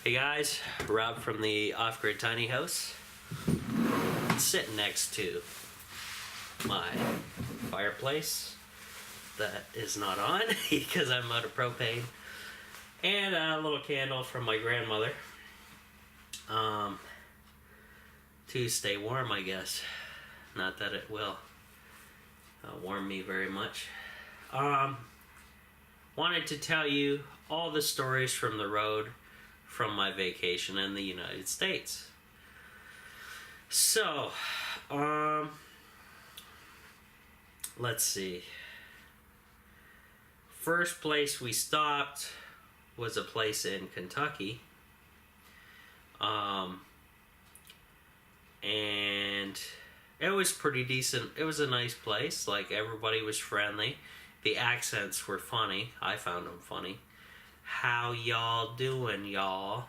Hey guys, Rob from the Off-Grid Tiny House. Sitting next to my fireplace that is not on because I'm out of propane, and a little candle from my grandmother to stay warm, I guess. Not that it will warm me very much. Wanted to tell you all the stories from the road from my vacation in the United States. So, let's see. First place we stopped was a place in Kentucky. And it was pretty decent. It was a nice place. Like, everybody was friendly. The accents were funny. I found them funny. How y'all doing, y'all?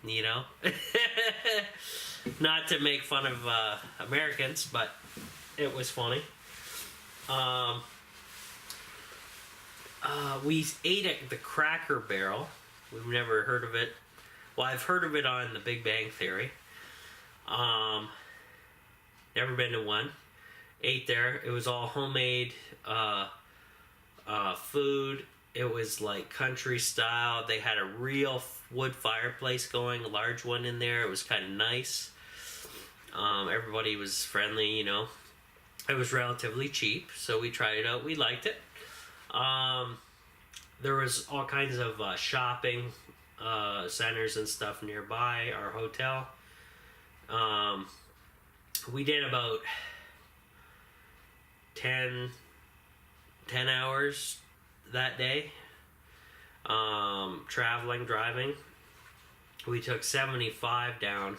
You know? Not to make fun of Americans, but it was funny. We ate at the Cracker Barrel. We've never heard of it. Well, I've heard of it on The Big Bang Theory. Never been to one. Ate there. It was all homemade food. It was like country style. They had a real wood fireplace going, a large one in there. It was kind of nice. Everybody was friendly, you know. It was relatively cheap, so we tried it out. We liked it. There was all kinds of shopping centers and stuff nearby our hotel. We did about 10 hours that day, driving. We took 75 down,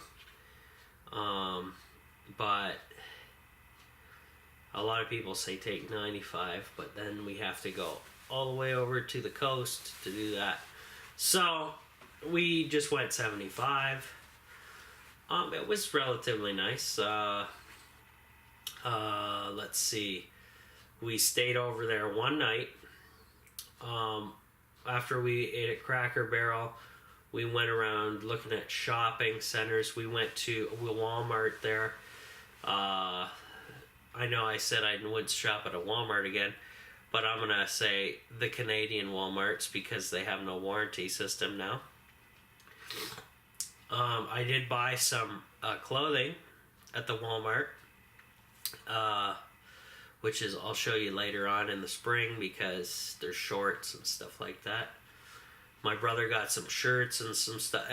but a lot of people say take 95, but then we have to go all the way over to the coast to do that. So we just went 75. It was relatively nice. Let's see. We stayed over there one night. After we ate at Cracker Barrel, we went around looking at shopping centers. We went to Walmart there. I know I said I wouldn't shop at a Walmart again, but I'm going to say the Canadian Walmarts because they have no warranty system now. I did buy some clothing at the Walmart, which is I'll show you later on in the spring because there's shorts and stuff like that. My brother got some shirts and some stuff.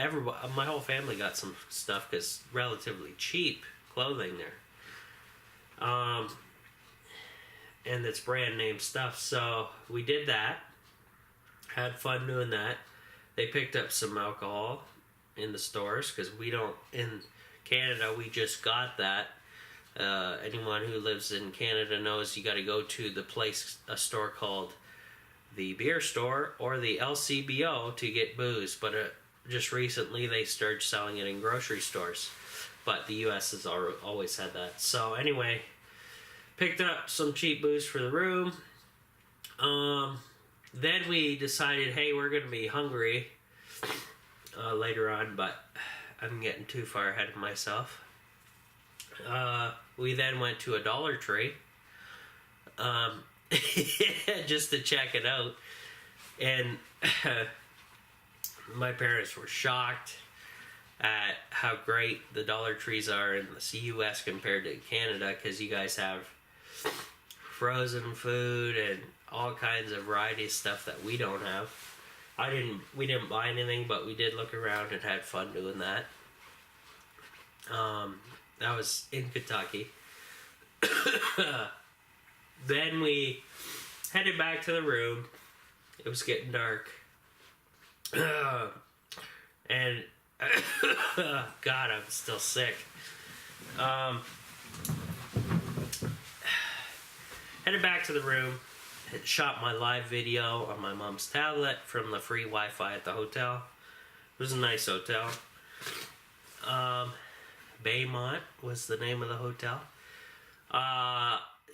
My whole family got some stuff because relatively cheap clothing there. And it's brand name stuff. So we did that. Had fun doing that. They picked up some alcohol in the stores because we don't, in Canada, we just got that. Anyone who lives in Canada knows you got to go to a store called the beer store or the LCBO to get booze. But just recently they started selling it in grocery stores. But the U.S. has always had that. So anyway, picked up some cheap booze for the room. Then we decided, hey, we're going to be hungry later on, but I'm getting too far ahead of myself. We then went to a Dollar Tree just to check it out. And my parents were shocked at how great the Dollar Trees are in the U.S. compared to Canada, because you guys have frozen food and all kinds of variety of stuff that we don't have. We didn't buy anything, but we did look around and had fun doing that. That was in Kentucky. Then we headed back to the room. It was getting dark. And God, I'm still sick. Headed back to the room. Shot my live video on my mom's tablet from the free Wi-Fi at the hotel. It was a nice hotel. Baymont was the name of the hotel.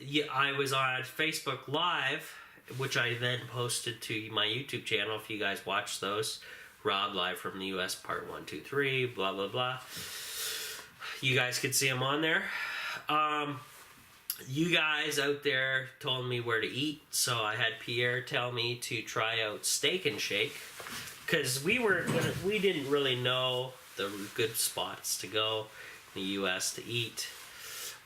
Yeah, I was on Facebook Live, which I then posted to my YouTube channel if you guys watch those, Rob live from the U.S. part 1, 2, 3, blah blah blah. You guys could see him on there. You guys out there told me where to eat, so I had Pierre tell me to try out Steak and Shake, because we didn't really know the good spots to go in the U.S. to eat,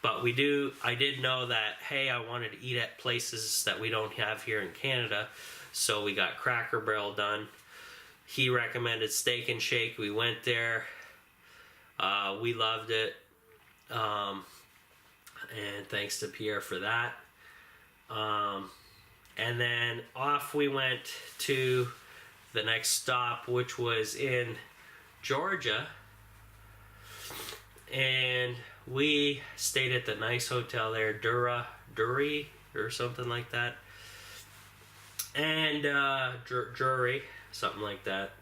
but I did know that, hey, I wanted to eat at places that we don't have here in Canada, so we got Cracker Barrel done. He recommended Steak and Shake. We went there. We loved it. And thanks to Pierre for that. And then off we went to the next stop, which was in Georgia. And we stayed at the nice hotel there, Dury or something like that. And Drury, something like that.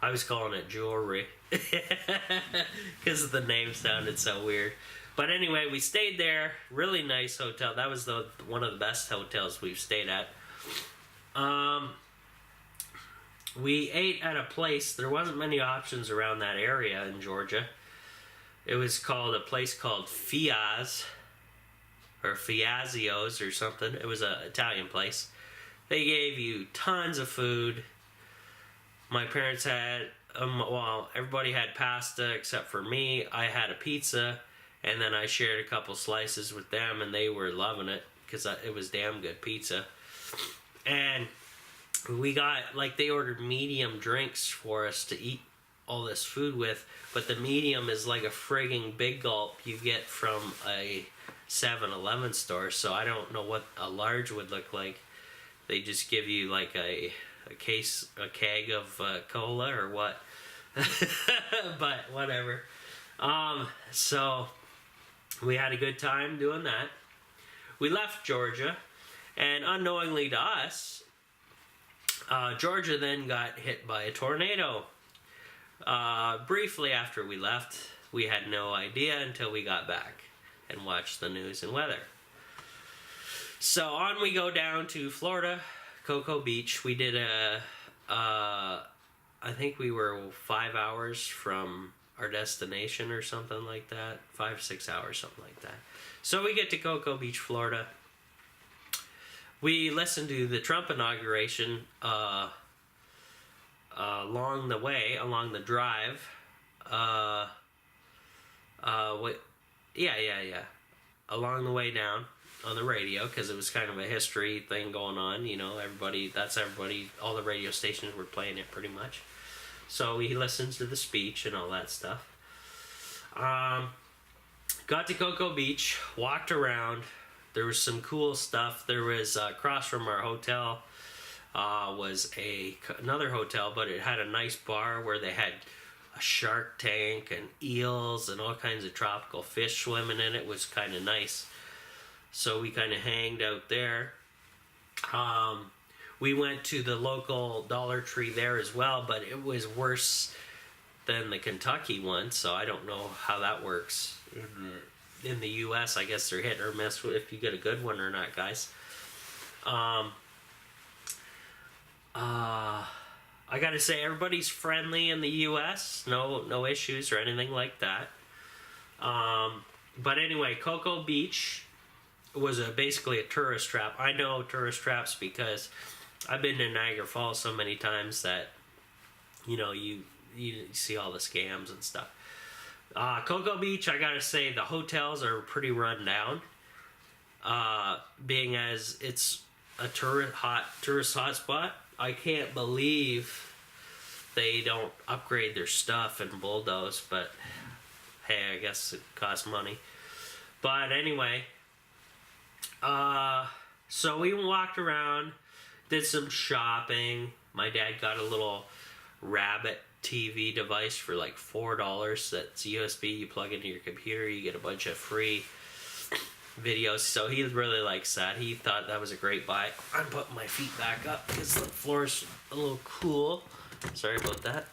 I was calling it jewelry because the name sounded so weird. But anyway, we stayed there. Really nice hotel. That was one of the best hotels we've stayed at. We ate at a place. There wasn't many options around that area in Georgia. It was a place called Fiaz or Fiazio's or something. It was an Italian place. They gave you tons of food. My parents had, everybody had pasta except for me. I had a pizza. And then I shared a couple slices with them, and they were loving it because it was damn good pizza. And we got, they ordered medium drinks for us to eat all this food with, but the medium is like a frigging big gulp you get from a 7-Eleven store, so I don't know what a large would look like. They just give you like a keg of cola or what. But whatever. So we had a good time doing that. We left Georgia, and unknowingly to us, Georgia then got hit by a tornado. Briefly after we left, we had no idea until we got back and watched the news and weather. So on we go down to Florida, Cocoa Beach. We did I think we were 5 hours from our destination or something like that. 5-6 hours, something like that. So we get to Cocoa Beach, Florida. We listened to the Trump inauguration along the drive. Along the way down on the radio, because it was kind of a history thing going on. You know, everybody, all the radio stations were playing it pretty much. So we listened to the speech and all that stuff. Got to Cocoa Beach, walked around. There was some cool stuff. There was across from our hotel was another hotel, but it had a nice bar where they had a shark tank and eels and all kinds of tropical fish swimming in it. It was kind of nice. So we kind of hanged out there. We went to the local Dollar Tree there as well, but it was worse than the Kentucky one, so I don't know how that works. In the U.S., I guess they're hit or miss if you get a good one or not, guys. I gotta say, everybody's friendly in the U.S. No issues or anything like that. But anyway, Cocoa Beach was basically a tourist trap. I know tourist traps because I've been to Niagara Falls so many times that, you see all the scams and stuff. Cocoa Beach, I gotta say, the hotels are pretty run down. Being as it's a tourist hotspot, I can't believe they don't upgrade their stuff and bulldoze, but hey, I guess it costs money. But anyway, so we walked around, did some shopping. My dad got a little Rabbit TV device for like $4 that's USB. You plug into your computer, you get a bunch of free videos. So he really likes that. He thought that was a great buy. I'm putting my feet back up because the floor's a little cool. Sorry about that.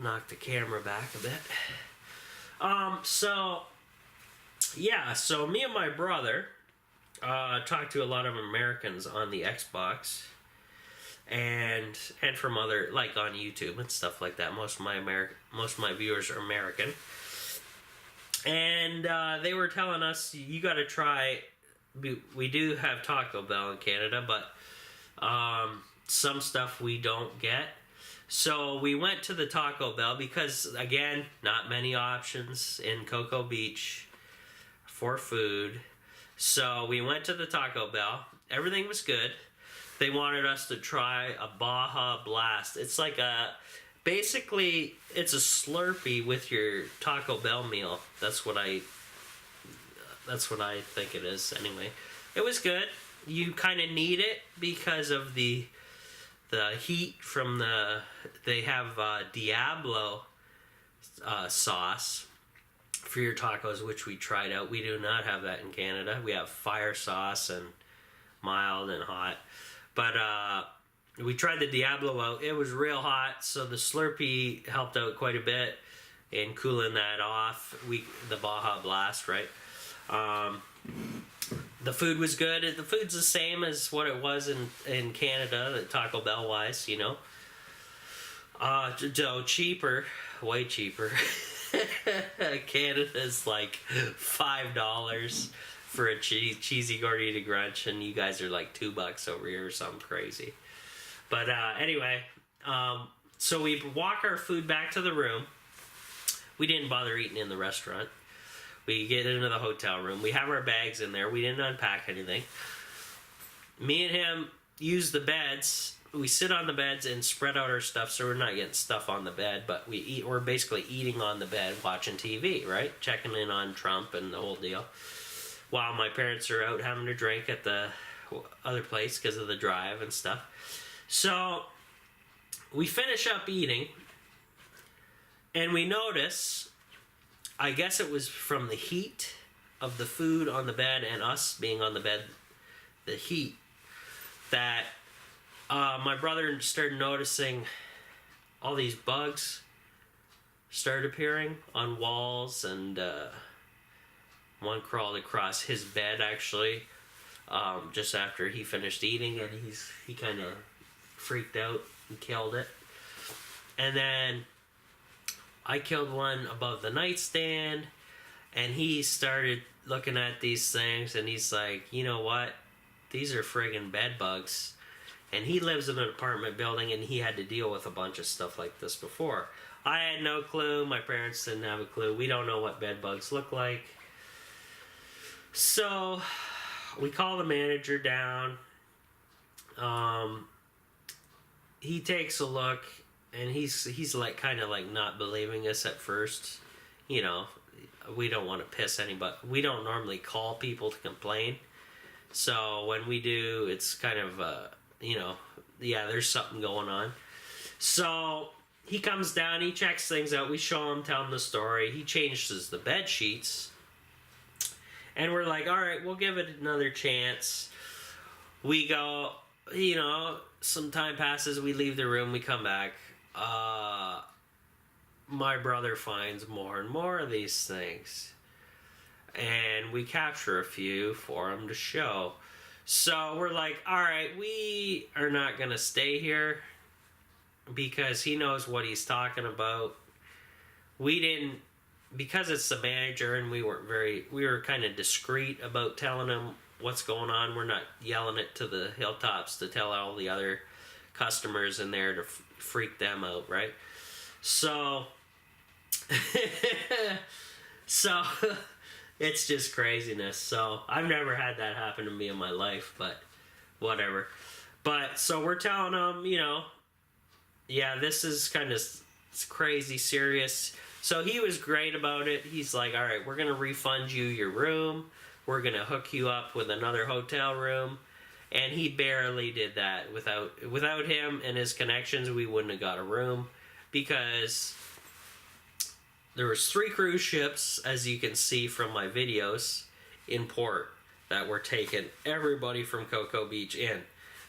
Knock the camera back a bit. So me and my brother talked to a lot of Americans on the Xbox. and from other, like on YouTube and stuff like that. Most of my viewers are American, and they were telling us, you got to try. We do have Taco Bell in Canada, but some stuff we don't get. So we went to the Taco Bell because, again, not many options in Cocoa Beach for food. So we went to the Taco Bell. Everything was good. They wanted us to try a Baja Blast. It's like basically, it's a Slurpee with your Taco Bell meal. That's what I think it is. Anyway, it was good. You kind of need it because of the heat from they have Diablo sauce for your tacos, which we tried out. We do not have that in Canada. We have fire sauce and mild and hot. But we tried the Diablo out. It was real hot, so the Slurpee helped out quite a bit in cooling that off. The Baja Blast, right? The food was good. The food's the same as what it was in Canada, the Taco Bell wise, you know. So cheaper, way cheaper. Canada's like $5 for a cheesy gordita crunch, and you guys are like $2 over here or something crazy. But anyway, so we walk our food back to the room. We didn't bother eating in the restaurant. We get into the hotel room. We have our bags in there. We didn't unpack anything. Me and him use the beds. We sit on the beds and spread out our stuff, so we're not getting stuff on the bed, but we're basically eating on the bed, watching TV, right? Checking in on Trump and the whole deal. While my parents are out having a drink at the other place because of the drive and stuff. So we finish up eating, and we notice, I guess it was from the heat of the food on the bed and us being on the bed, the heat, that my brother started noticing all these bugs started appearing on walls, and one crawled across his bed actually just after he finished eating, and he kind of freaked out and killed it. And then I killed one above the nightstand, and he started looking at these things, and he's like, you know what? These are friggin' bed bugs. And he lives in an apartment building, and he had to deal with a bunch of stuff like this before. I had no clue. My parents didn't have a clue. We don't know what bed bugs look like. So we call the manager down. He takes a look, and he's like kind of like not believing us at first. You know, we don't want to piss anybody. We don't normally call people to complain. So when we do, it's kind of you know, yeah, there's something going on. So he comes down, he checks things out. We show him, tell him the story. He changes the bed sheets, and we're like, all right, we'll give it another chance. We go, you know, some time passes. We leave the room. We come back. My brother finds more and more of these things, and we capture a few for him to show. So we're like, all right, we are not going to stay here because he knows what he's talking about. We didn't, because it's the manager, and we were kind of discreet about telling him what's going on. We're not yelling it to the hilltops to tell all the other customers in there to freak them out, right? So, it's just craziness. So I've never had that happen to me in my life, but whatever. But so we're telling them, you know, yeah, this is kind of crazy serious. So he was great about it. He's like, all right, we're going to refund you your room. We're going to hook you up with another hotel room. And he barely did that. Without him and his connections, we wouldn't have got a room, because there was 3 cruise ships, as you can see from my videos, in port that were taking everybody from Cocoa Beach in.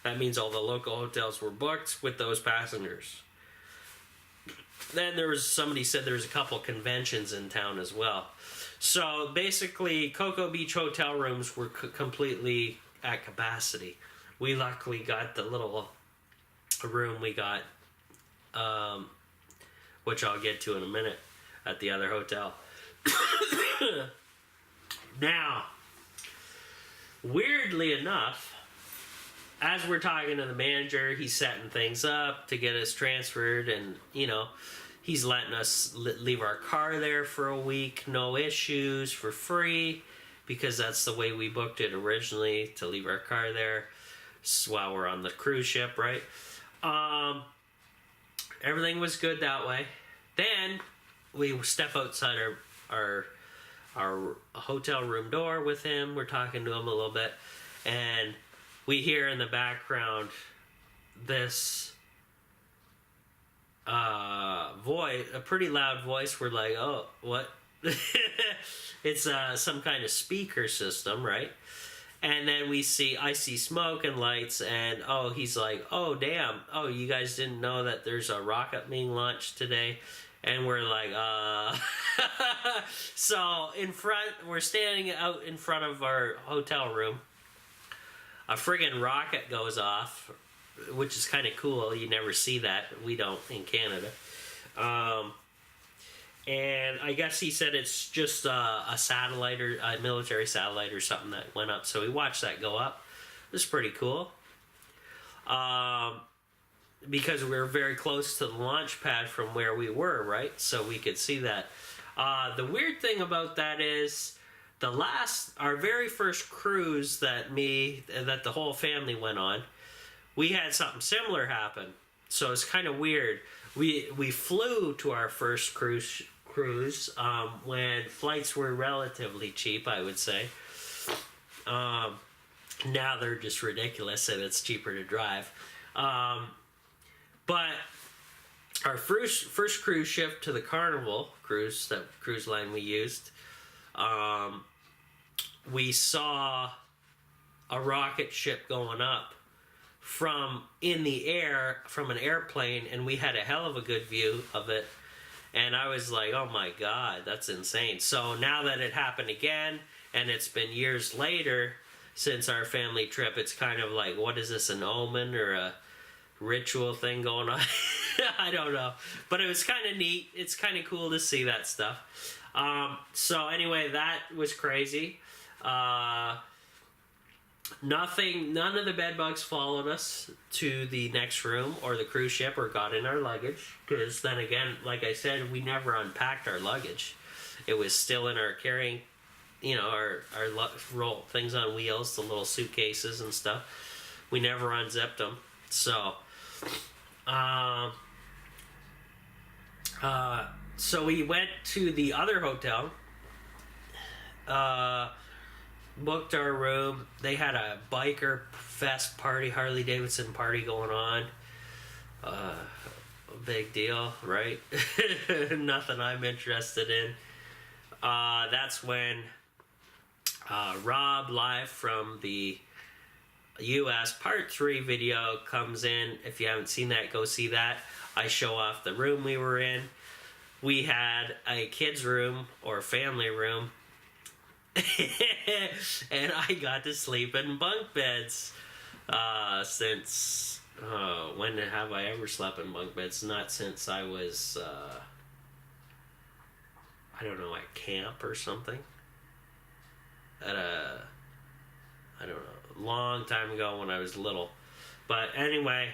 That means all the local hotels were booked with those passengers. Then somebody said there was a couple conventions in town as well. So basically, Cocoa Beach hotel rooms were completely at capacity. We luckily got the little room we got, which I'll get to in a minute, at the other hotel. Now, weirdly enough, as we're talking to the manager, he's setting things up to get us transferred, and, you know, he's letting us leave our car there for a week, no issues, for free, because that's the way we booked it originally, to leave our car there while we're on the cruise ship, right? Everything was good that way. Then we step outside our hotel room door with him. We're talking to him a little bit, and we hear in the background this voice, a pretty loud voice. We're like, oh, what? It's some kind of speaker system, right? And then I see smoke and lights, and he's like, oh, damn, you guys didn't know that there's a rocket being launched today? And we're like, So we're standing out in front of our hotel room. A friggin' rocket goes off, which is kind of cool. You never see that. We don't in Canada. And I guess he said it's just a satellite, or a military satellite or something that went up. So we watched that go up. It was pretty cool. Because we were very close to the launch pad from where we were, right? So we could see that. The weird thing about that is our very first cruise that the whole family went on, we had something similar happen. So it's kind of weird. We flew to our first cruise when flights were relatively cheap, I would say. Now they're just ridiculous, and it's cheaper to drive. But our first cruise ship to the Carnival cruise, that cruise line we used, we saw a rocket ship going up from in the air from an airplane, and we had a hell of a good view of it. And I was like, oh my God, that's insane. So now that it happened again, and it's been years later since our family trip, it's kind of like, what is this, an omen or a ritual thing going on? I don't know. But it was kind of neat. It's kind of cool to see that stuff. So anyway, that was crazy. None of the bed bugs followed us to the next room or the cruise ship or got in our luggage, because then again, like I said, we never unpacked our luggage. It was still in our carrying, our roll things on wheels, the little suitcases and stuff. We never unzipped them. So so we went to the other hotel, booked our room. They had a biker fest party, Harley Davidson party going on. Big deal, right? Nothing I'm interested in. That's when Rob, live from the US Part 3 video, comes in. If you haven't seen that, go see that. I show off the room we were in. We had a kid's room, or family room, and I got to sleep in bunk beds since when have I ever slept in bunk beds? Not since I was I don't know, at camp or something, at I don't know, a long time ago when I was little. But anyway,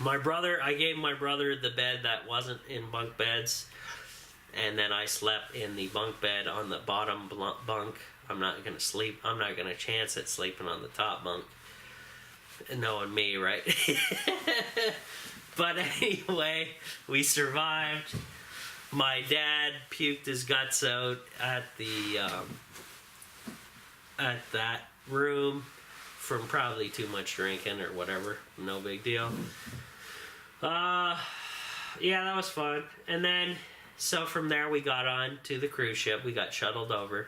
I gave my brother the bed that wasn't in bunk beds, and then I slept in the bunk bed on the bottom bunk. I'm not going to chance it sleeping on the top bunk. Knowing me, right? But anyway, we survived. My dad puked his guts out at that room from probably too much drinking or whatever. No big deal. Yeah, that was fun. And then, so from there we got on to the cruise ship. We got shuttled over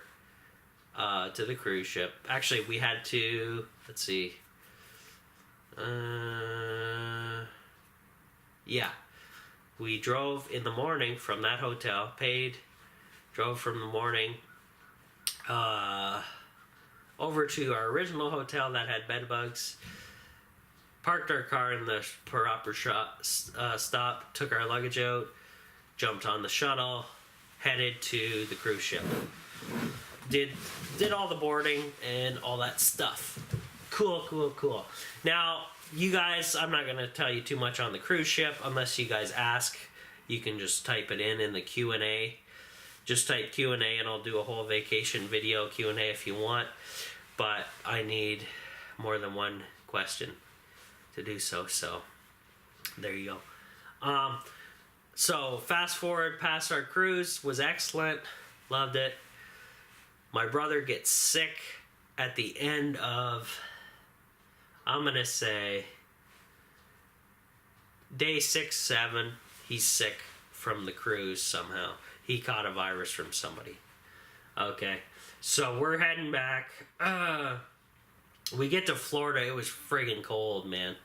to the cruise ship. Actually, we had to, let's see. Yeah. We drove in the morning from that hotel, drove from the morning over to our original hotel that had bed bugs, parked our car in the proper stop, took our luggage out, jumped on the shuttle, headed to the cruise ship. Did all the boarding and all that stuff. Cool. Now, you guys, I'm not going to tell you too much on the cruise ship unless you guys ask. You can just type it in the Q&A. Just type Q&A and I'll do a whole vacation video Q&A if you want. But I need more than one question to do so. So, there you go. So, fast forward past our cruise. Was excellent. Loved it. My brother gets sick at the end of, I'm going to say, day 6, 7. He's sick from the cruise somehow. He caught a virus from somebody. Okay. So we're heading back. We get to Florida. It was friggin' cold, man.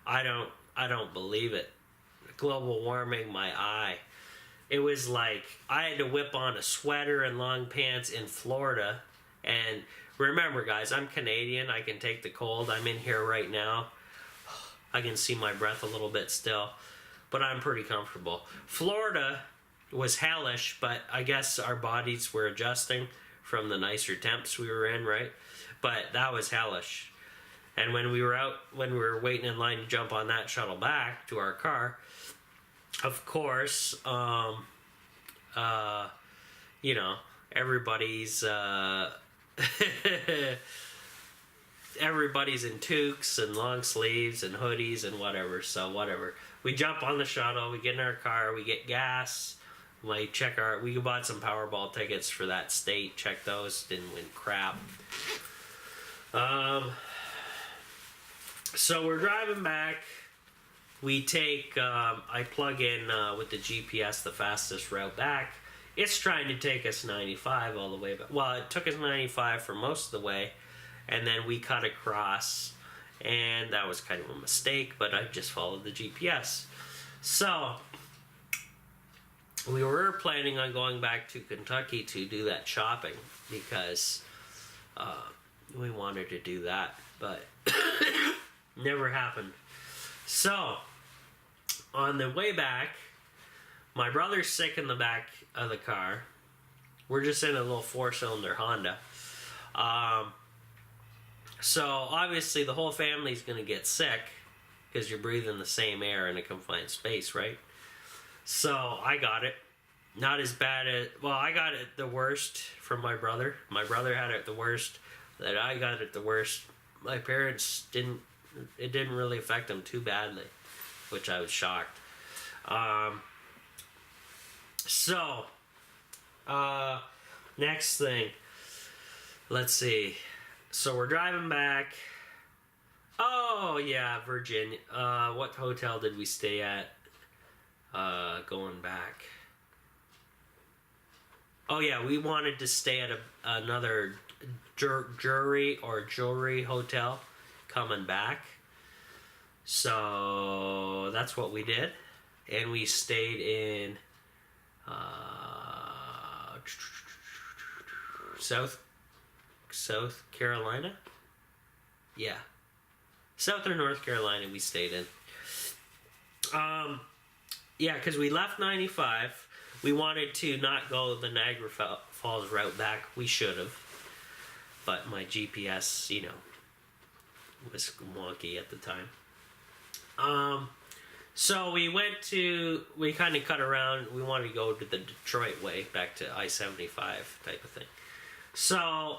I don't believe it. Global warming, my eye. It was like I had to whip on a sweater and long pants in Florida. And remember, guys, I'm Canadian. I can take the cold. I'm in here right now. I can see my breath a little bit still. But I'm pretty comfortable. Florida was hellish, but I guess our bodies were adjusting from the nicer temps we were in, right? But that was hellish. And when we were waiting in line to jump on that shuttle back to our car, of course, you know, everybody's everybody's in toques and long sleeves and hoodies and whatever. So whatever. We jump on the shuttle. We get in our car. We get gas. We bought some Powerball tickets for that state. Check those. Didn't win crap. So we're driving back. We take, I plug in with the GPS the fastest route back. It's trying to take us 95 all the way back. Well, it took us 95 for most of the way, and then we cut across, and that was kind of a mistake, but I just followed the GPS. So, we were planning on going back to Kentucky to do that shopping, because we wanted to do that, but never happened. So, on the way back, my brother's sick in the back of the car. We're just in a little 4-cylinder Honda. So, obviously, the whole family's going to get sick because you're breathing the same air in a confined space, right? So, I got it. Not as bad as... Well, I got it the worst from my brother. My brother had it the worst. That I got it the worst. My parents didn't... It didn't really affect them too badly, which I was shocked. Next thing. Let's see. So we're driving back. Oh, yeah, Virginia. What hotel did we stay at going back? Oh, yeah, we wanted to stay at another jewelry hotel coming back. So that's what we did. And we stayed in South Carolina? Yeah. South or North Carolina we stayed in. Yeah, because we left 95. We wanted to not go the Niagara Falls route back. We should have. But my GPS, you know, was wonky at the time. So we kind of cut around. We wanted to go to the Detroit way, back to I-75 type of thing. So,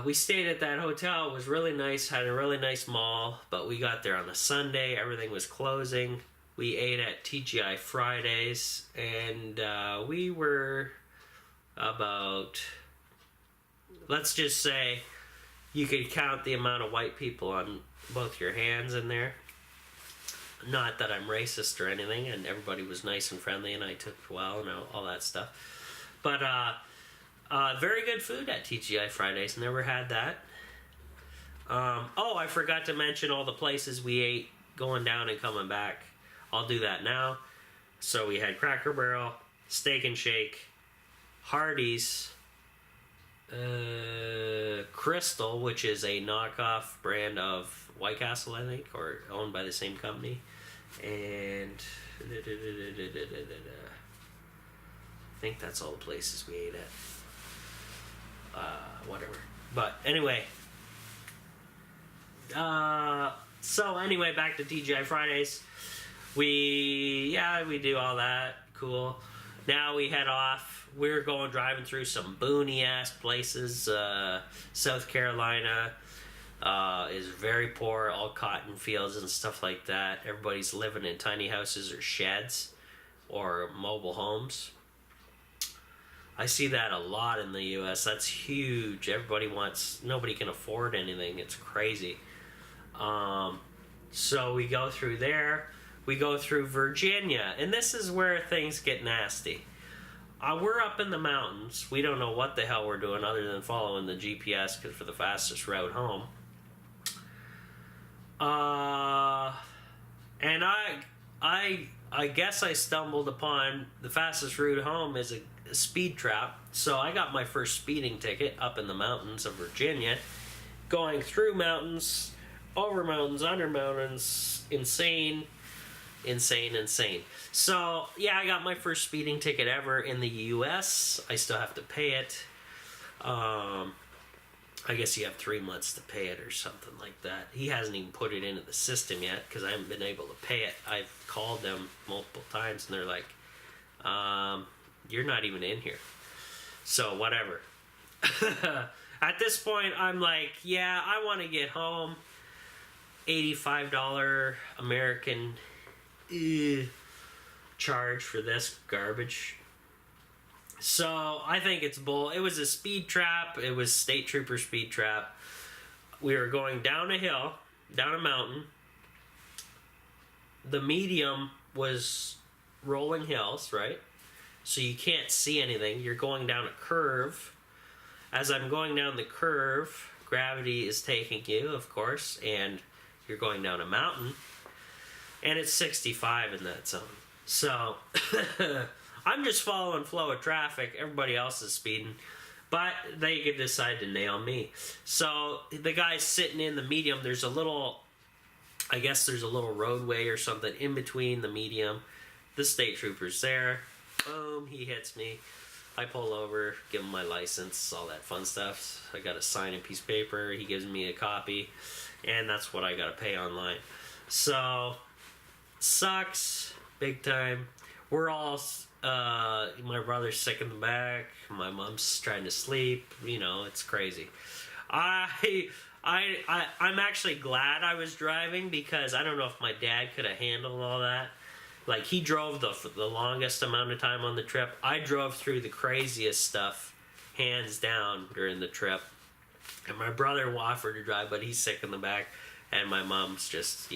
we stayed at that hotel. It was really nice, had a really nice mall, but we got there on a Sunday. Everything was closing. We ate at TGI Fridays, and we were about, let's just say, you could count the amount of white people on both your hands in there. Not that I'm racist or anything, and everybody was nice and friendly, and I took well and all that stuff. But very good food at TGI Fridays. Never had that. I forgot to mention all the places we ate going down and coming back. I'll do that now. So we had Cracker Barrel, Steak and Shake, Hardee's, Crystal, which is a knockoff brand of White Castle, I think, or owned by the same company. And I think that's all the places we ate at. Whatever. But anyway. So anyway, back to TGI Fridays. We do all that. Cool. Now we head off. We're driving through some boony ass places. South Carolina is very poor, all cotton fields and stuff like that. Everybody's living in tiny houses or sheds or mobile homes. I see that a lot in the U.S. That's huge. Nobody can afford anything. It's crazy. So we go through there. We go through Virginia, and this is where things get nasty. We're up in the mountains. We don't know what the hell we're doing other than following the GPS for the fastest route home. And I guess I stumbled upon the fastest route home is a speed trap. So I got my first speeding ticket up in the mountains of Virginia, going through mountains, over mountains, under mountains. Insane. So yeah, I got my first speeding ticket ever in the US. I still have to pay it. I guess you have 3 months to pay it or something like that. He hasn't even put it into the system yet because I haven't been able to pay it. I've called them multiple times and they're like, you're not even in here. So whatever. At this point, I'm like, yeah, I want to get home. $85 American charge for this garbage. So I think it's bull. It was a speed trap. It was state trooper speed trap. We were going down a hill, down a mountain. The medium was rolling hills, right? So you can't see anything. You're going down a curve. As I'm going down the curve, gravity is taking you, of course, and you're going down a mountain. And it's 65 in that zone. So I'm just following flow of traffic. Everybody else is speeding. But they could decide to nail me. So the guy's sitting in the medium. There's a little roadway or something in between the medium. The state trooper's there. Boom, he hits me. I pull over, give him my license, all that fun stuff. I got to sign a piece of paper. He gives me a copy. And that's what I got to pay online. So, sucks. Big time. We're all... my brother's sick in the back. My mom's trying to sleep. You know, it's crazy. I'm actually glad I was driving because I don't know if my dad could have handled all that. Like, he drove the longest amount of time on the trip. I drove through the craziest stuff, hands down, during the trip. And my brother offered to drive, but he's sick in the back. And my mom's just,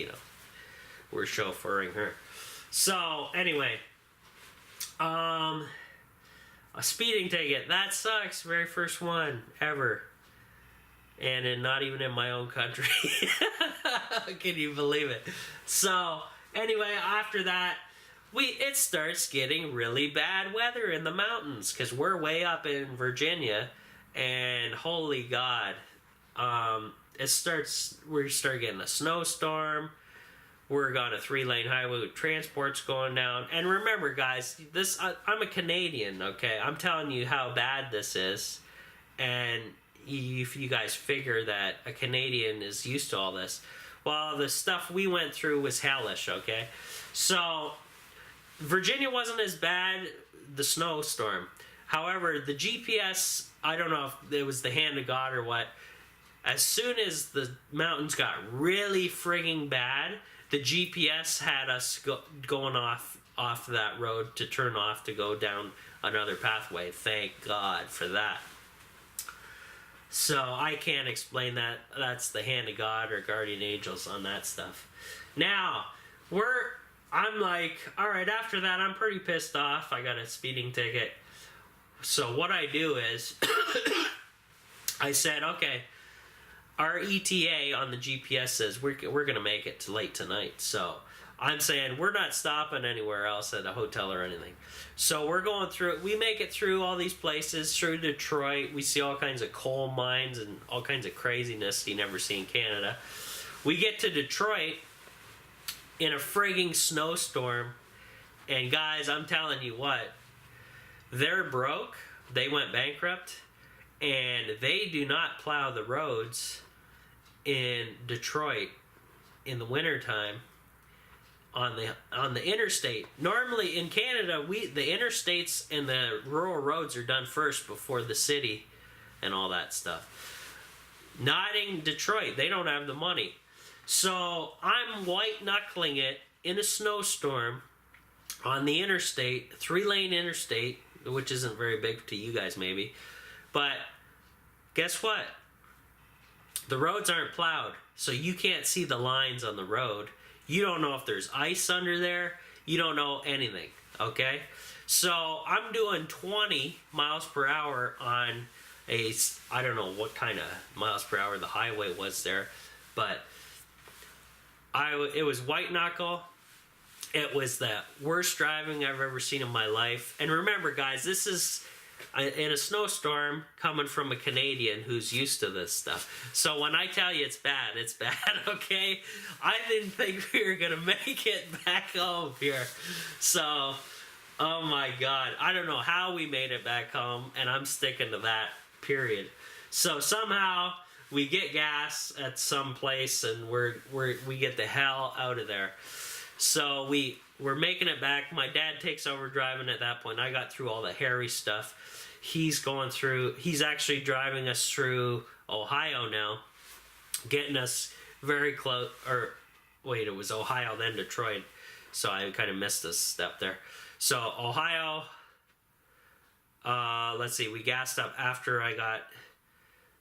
we're chauffeuring her. So, anyway... a speeding ticket. That sucks. Very first one ever. And not even in my own country. Can you believe it? So, anyway, after that, it starts getting really bad weather in the mountains. Because we're way up in Virginia. And holy God. We start getting a snowstorm. We're on a 3-lane highway with transports going down. And remember, guys, I'm a Canadian, okay? I'm telling you how bad this is. And if you guys figure that a Canadian is used to all this, well, the stuff we went through was hellish, okay? So, Virginia wasn't as bad, the snowstorm. However, the GPS, I don't know if it was the hand of God or what, as soon as the mountains got really frigging bad, the GPS had us going off that road to turn off to go down another pathway. Thank God for that. So I can't explain that. That's the hand of God or guardian angels on that stuff. Now, I'm like, all right, after that, I'm pretty pissed off. I got a speeding ticket. So what I do is, I said, okay, our ETA on the GPS says we're going to make it to late tonight. So I'm saying we're not stopping anywhere else at a hotel or anything. So we're going through, we make it through all these places, through Detroit. We see all kinds of coal mines and all kinds of craziness you never see in Canada. We get to Detroit in a frigging snowstorm. And guys, I'm telling you what, they're broke. They went bankrupt. And they do not plow the roads in Detroit in the wintertime on the interstate. Normally in Canada, the interstates and the rural roads are done first before the city and all that stuff. Not in Detroit. They don't have the money. So I'm white knuckling it in a snowstorm on the interstate, 3-lane interstate, which isn't very big to you guys maybe. But guess what? The roads aren't plowed, so you can't see the lines on the road. You don't know if there's ice under there. You don't know anything, okay? So I'm doing 20 miles per hour on I don't know what kind of miles per hour the highway was there, but it was white knuckle. It was the worst driving I've ever seen in my life. And remember, guys, this is in a snowstorm coming from a Canadian who's used to this stuff. So when I tell you it's bad, okay? I didn't think we were going to make it back home here. So, oh my God. I don't know how we made it back home, and I'm sticking to that, period. So somehow we get gas at some place, and we get the hell out of there. So we're making it back. My dad takes over driving at that point. I got through all the hairy stuff. He's actually driving us through Ohio now, getting us very close, or wait, it was Ohio, then Detroit. So I kind of missed a step there. So Ohio, let's see, we gassed up after I got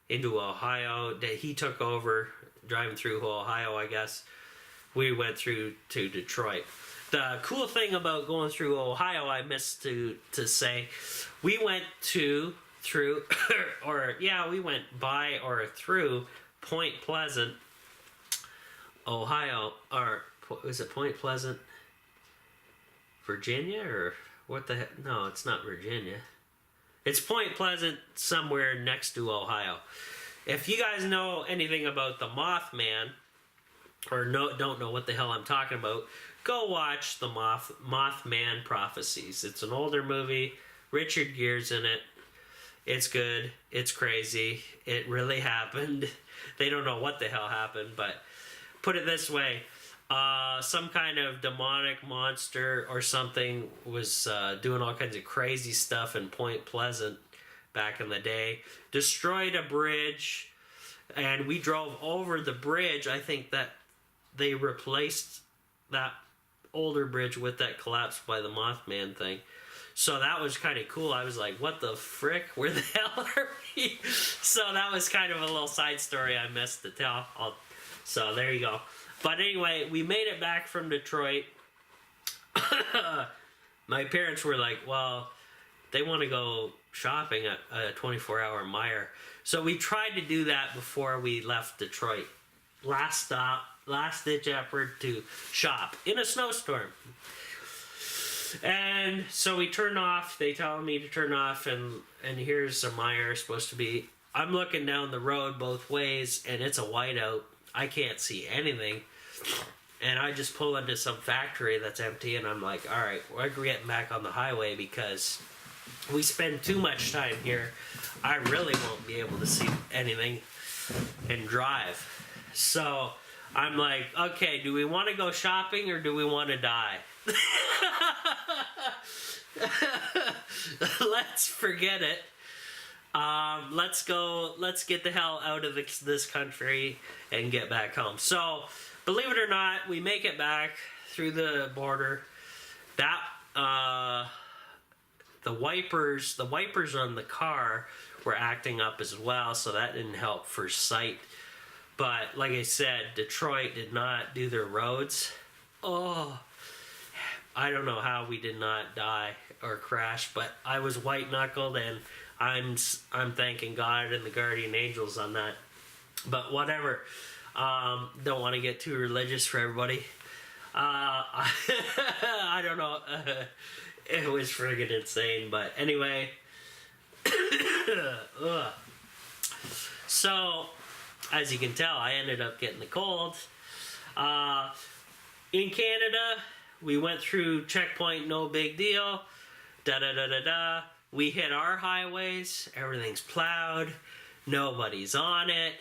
into Ohio. He took over driving through Ohio, I guess. We went through to Detroit. The cool thing about going through Ohio, I missed to say, we went through Point Pleasant, Ohio, or is it Point Pleasant, Virginia, or what the heck? No, it's not Virginia. It's Point Pleasant, somewhere next to Ohio. If you guys know anything about the Mothman, or don't know what the hell I'm talking about, go watch the Mothman Prophecies. It's an older movie. Richard Gere's in it. It's good. It's crazy. It really happened. They don't know what the hell happened, but put it this way. Some kind of demonic monster or something was doing all kinds of crazy stuff in Point Pleasant back in the day. Destroyed a bridge, and we drove over the bridge. I think that they replaced that older bridge with that collapsed by the Mothman thing. So that was kind of cool. I was like, what the frick? Where the hell are we? So that was kind of a little side story I missed to tell. So there you go. But anyway, we made it back from Detroit. My parents were like, well, they want to go shopping at a 24-hour Meijer. So we tried to do that before we left Detroit. Last stop. Last-ditch effort to shop in a snowstorm. And so we turned off. They tell me to turn off, and here's a Meijer supposed to be. I'm looking down the road both ways, and it's a whiteout. I can't see anything. And I just pull into some factory that's empty, and I'm like, all right, we're getting back on the highway because we spend too much time here. I really won't be able to see anything and drive. So I'm like, okay, do we want to go shopping or do we want to die? Let's forget it. Let's get the hell out of this country and get back home. So, believe it or not, we make it back through the border. That, the wipers on the car were acting up as well, so that didn't help for sight. But like I said, Detroit did not do their roads. Oh, I don't know how we did not die or crash, but I was white-knuckled, and I'm thanking God and the guardian angels on that. But whatever. Don't want to get too religious for everybody. I don't know. It was friggin' insane, but anyway. So, as you can tell, I ended up getting the cold. In Canada, we went through checkpoint, no big deal. Da-da-da-da-da. We hit our highways, everything's plowed, nobody's on it.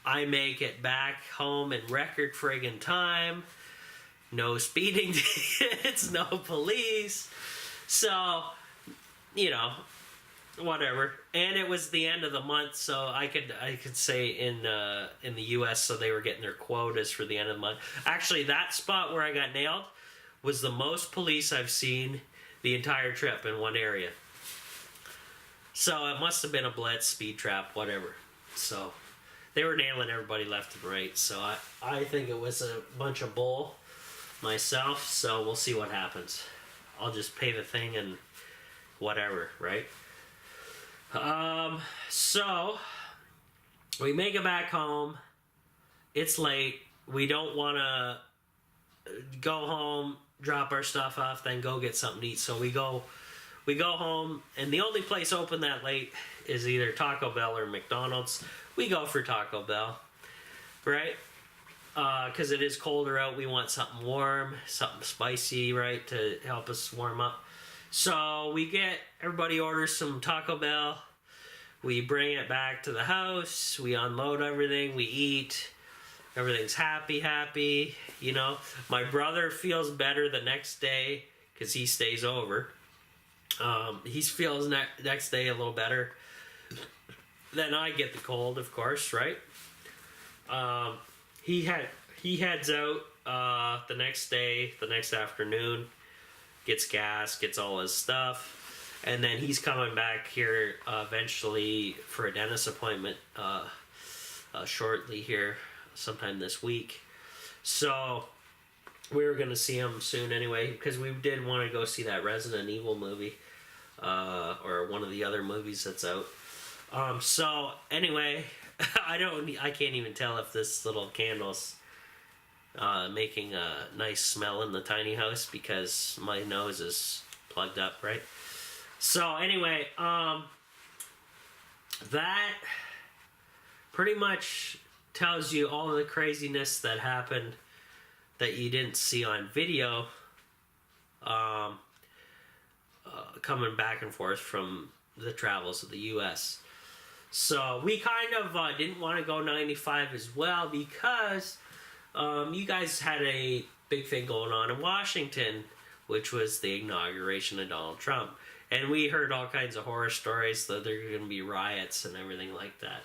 I make it back home in record friggin' time. No speeding tickets, no police. So, you know, whatever. And it was the end of the month, so I could say in the U.S. so they were getting their quotas for the end of the month. Actually, that spot where I got nailed was the most police I've seen the entire trip in one area. So it must have been a blitz, speed trap, whatever. So they were nailing everybody left and right. So I think it was a bunch of bull myself. So we'll see what happens. I'll just pay the thing and whatever, right? So we make it back home. It's late. We don't want to go home, drop our stuff off, then go get something to eat. So we go home, and the only place open that late is either Taco Bell or McDonald's. We go for Taco Bell, right? Because it is colder out. We want something warm, something spicy, right, to help us warm up. So everybody orders some Taco Bell. We bring it back to the house. We unload everything. We eat. Everything's happy, you know. My brother feels better the next day because he stays over. He feels next day a little better. Then I get the cold, of course, right? He heads out the next day, the next afternoon, gets gas, gets all his stuff, and then he's coming back here eventually for a dentist appointment shortly here, sometime this week. So we were going to see him soon anyway, because we did want to go see that Resident Evil movie, or one of the other movies that's out. So anyway, I can't even tell if this little candle's making a nice smell in the tiny house because my nose is plugged up, right? So anyway, that pretty much tells you all the craziness that happened that you didn't see on video, coming back and forth from the travels of the U.S. So we kind of didn't want to go 95 as well because you guys had a big thing going on in Washington, which was the inauguration of Donald Trump. And we heard all kinds of horror stories that there are going to be riots and everything like that.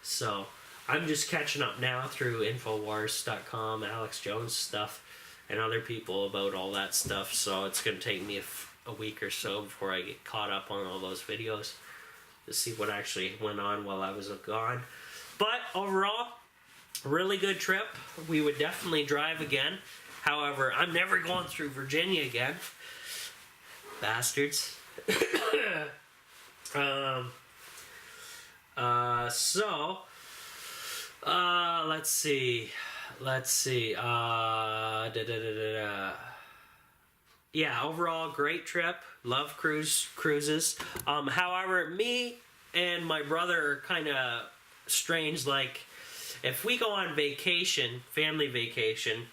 So I'm just catching up now through Infowars.com, Alex Jones stuff, and other people about all that stuff. So it's going to take me a week or so before I get caught up on all those videos to see what actually went on while I was gone. But overall, really good trip. We would definitely drive again. However, I'm never going through Virginia again. Bastards. Let's see. Yeah, overall, great trip. Love cruises. However, me and my brother are kind of strange. Like, if we go on vacation, family vacation,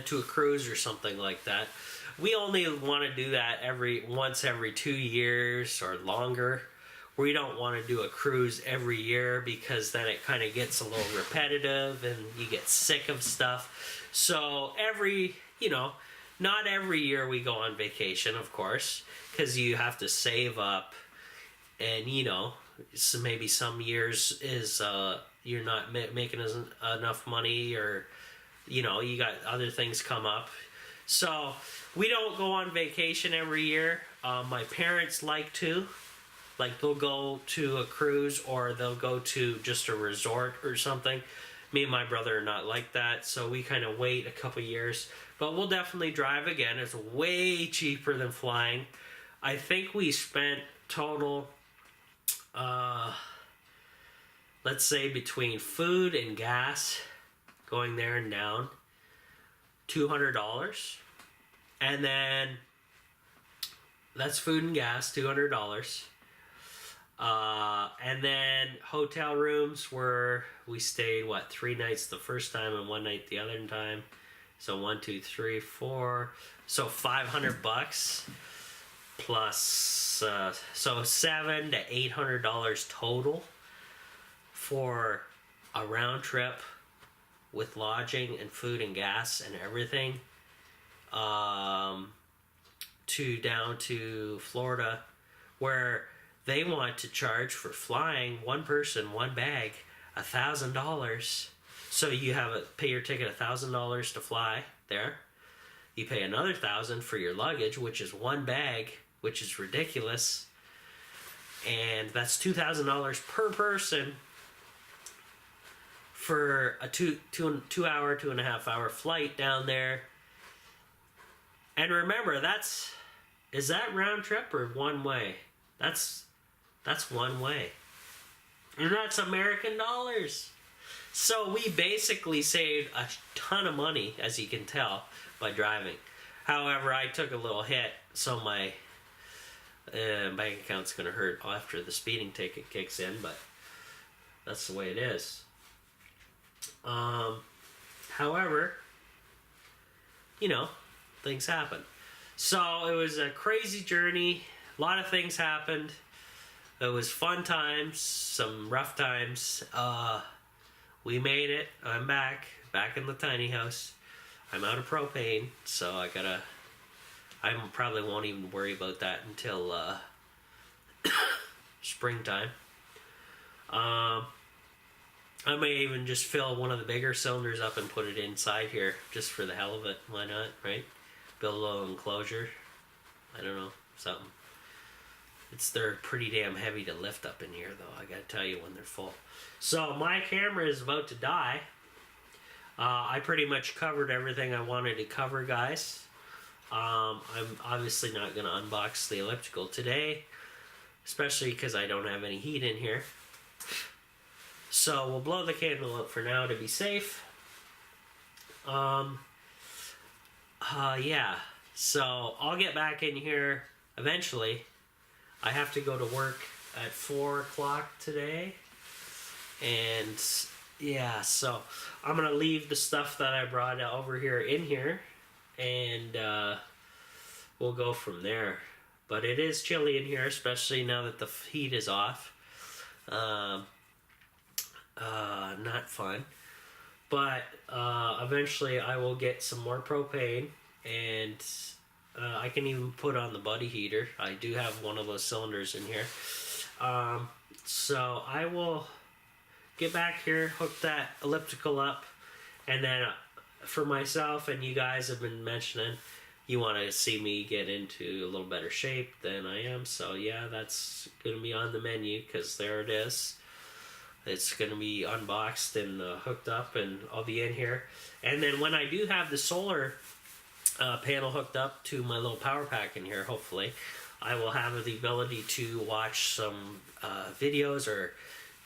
to a cruise or something like that, we only want to do that once every 2 years or longer. We don't want to do a cruise every year because then it kind of gets a little repetitive and you get sick of stuff. So not every year we go on vacation, of course, because you have to save up, and so maybe some years is you're not making enough money, or you got other things come up. So we don't go on vacation every year. My parents like to. Like, they'll go to a cruise or they'll go to just a resort or something. Me and my brother are not like that, so we kind of wait a couple years. But we'll definitely drive again. It's way cheaper than flying. I think we spent total, let's say between food and gas, going there and down, $200. And then that's food and gas, $200. And then hotel rooms were, we stayed, 3 nights the first time and 1 night the other time. So 1, 2, 3, 4. So $500 plus, so $700 to $800 total for a round trip with lodging and food and gas and everything. To down to Florida, where they want to charge for flying one person, one bag, $1,000. So you pay your ticket $1,000 to fly there. You pay another $1,000 for your luggage, which is one bag, which is ridiculous. And that's $2,000 per person for a 2-hour, 2.5 hour flight down there. And remember, is that round trip or one way? That's one way. And that's American dollars. So we basically saved a ton of money, as you can tell, by driving. However, I took a little hit, so my bank account's going to hurt after the speeding ticket kicks in, but that's the way it is. However, things happen. So it was a crazy journey. A lot of things happened. It was fun times, some rough times. We made it. I'm back in the tiny house. I'm out of propane, so I probably won't even worry about that until springtime. I may even just fill one of the bigger cylinders up and put it inside here, just for the hell of it. Why not, right? Build a little enclosure. I don't know, something. They're pretty damn heavy to lift up in here, though, I gotta tell you, when they're full. So my camera is about to die. I pretty much covered everything I wanted to cover, guys. I'm obviously not gonna unbox the elliptical today, especially because I don't have any heat in here. So we'll blow the candle out for now to be safe. Yeah. So I'll get back in here eventually. I have to go to work at 4 o'clock today. And yeah, so I'm going to leave the stuff that I brought over here in here. And we'll go from there. But it is chilly in here, especially now that the heat is off. Not fun. But eventually I will get some more propane, and I can even put on the buddy heater. I do have one of those cylinders in here. So I will get back here, hook that elliptical up, and then for myself, and you guys have been mentioning you want to see me get into a little better shape than I am. So yeah, that's going to be on the menu, because there it is. It's going to be unboxed and hooked up, and I'll be in here. And then when I do have the solar panel hooked up to my little power pack in here, hopefully, I will have the ability to watch some videos or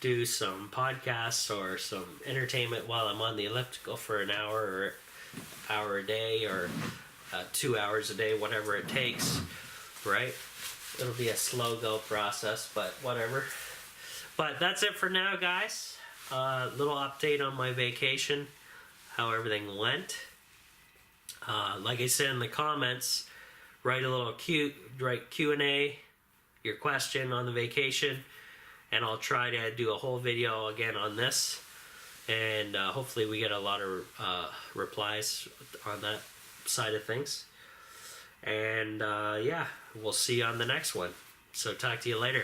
do some podcasts or some entertainment while I'm on the elliptical for an hour or hour a day, or 2 hours a day, whatever it takes, right? It'll be a slow go process, but whatever. But that's it for now, guys. Little update on my vacation, how everything went. Like I said in the comments, write a little Q&A, your question on the vacation, and I'll try to do a whole video again on this. And hopefully we get a lot of replies on that side of things. And yeah, we'll see you on the next one. So talk to you later.